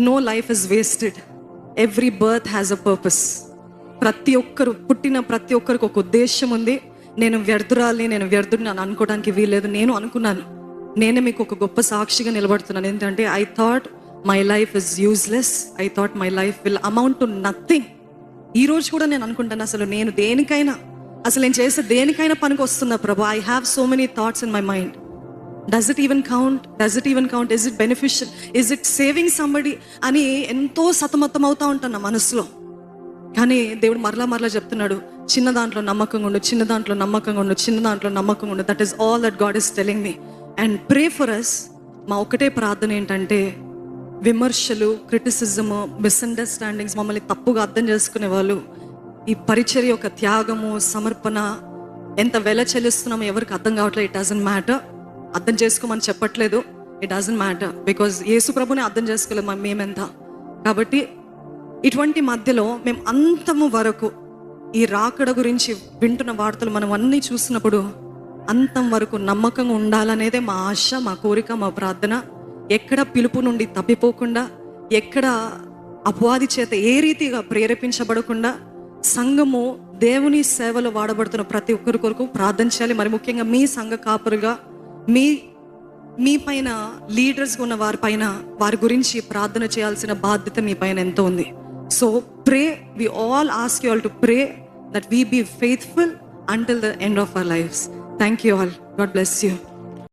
No life is wasted. Every birth has a purpose. ప్రతి ఒక్కరు పుట్టిన ప్రతి ఒక్కరికి ఒక ఉద్దేశం ఉంది. నేను వ్యర్థురాలి, నేను వ్యర్థుడిని అని అనుకోవడానికి వీల్లేదు. నేను అనుకున్నాను, నేనే మీకు ఒక గొప్ప సాక్షిగా నిలబడుతున్నాను. ఏంటంటే I thought my life is useless. I thought my life will amount to nothing. ఈ రోజు కూడా నేను అనుకుంటాను, అసలు నేను దేనికైనా, అసలు నేను చేసే దేనికైనా పనికి వస్తుందా ప్రభా? I have so many thoughts in my mind. Does it even count? Is it beneficial? Is it saving somebody అని ఎంతో సతమతం అవుతా ఉంటాను నా మనసులో. కానీ దేవుడు మరలా చెప్తున్నాడు, చిన్న దాంట్లో నమ్మకంగా ఉండు, చిన్న దాంట్లో నమ్మకంగా ఉండు, చిన్న దాంట్లో నమ్మకంగా ఉండు. That is all that God is telling me. And pray for us. మా ఒకటే ప్రార్థన ఏంటంటే, విమర్శలు, క్రిటిసిజము, మిస్అండర్స్టాండింగ్స్, మమ్మల్ని తప్పుగా అర్థం చేసుకునే వాళ్ళు, ఈ పరిచర్య యొక్క త్యాగము, సమర్పణ ఎంత వెల చెల్లిస్తున్నామో ఎవరికి అర్థం కావట్లేదు. It doesn't matter. అర్థం చేసుకోమని చెప్పట్లేదు. It doesn't matter. బికాజ్ యేసు ప్రభుని అర్థం చేసుకోలేదు మేమెంత. కాబట్టి ఇటువంటి మధ్యలో మేము అంతము వరకు ఈ రాకడ గురించి వింటున్న వార్తలు మనం అన్నీ చూసినప్పుడు అంతం వరకు నమ్మకంగా ఉండాలనేదే మా ఆశ, మా కోరిక, మా ప్రార్థన. ఎక్కడ పిలుపు నుండి తప్పిపోకుండా, ఎక్కడ అపవాది చేత ఏ రీతిగా ప్రేరేపించబడకుండా, సంఘము దేవుని సేవలో వాడబడుతున్న ప్రతి ఒక్కరి కొరకు ప్రార్థన చేయాలి. మరి ముఖ్యంగా మీ సంఘ కాపరుగా, మీ పైన లీడర్స్గా ఉన్న వారి పైన, వారి గురించి ప్రార్థన చేయాల్సిన బాధ్యత మీ పైన ఎంతో ఉంది. So pray, we all ask you all to pray that we be faithful until the end of our lives. Thank you all. God bless you.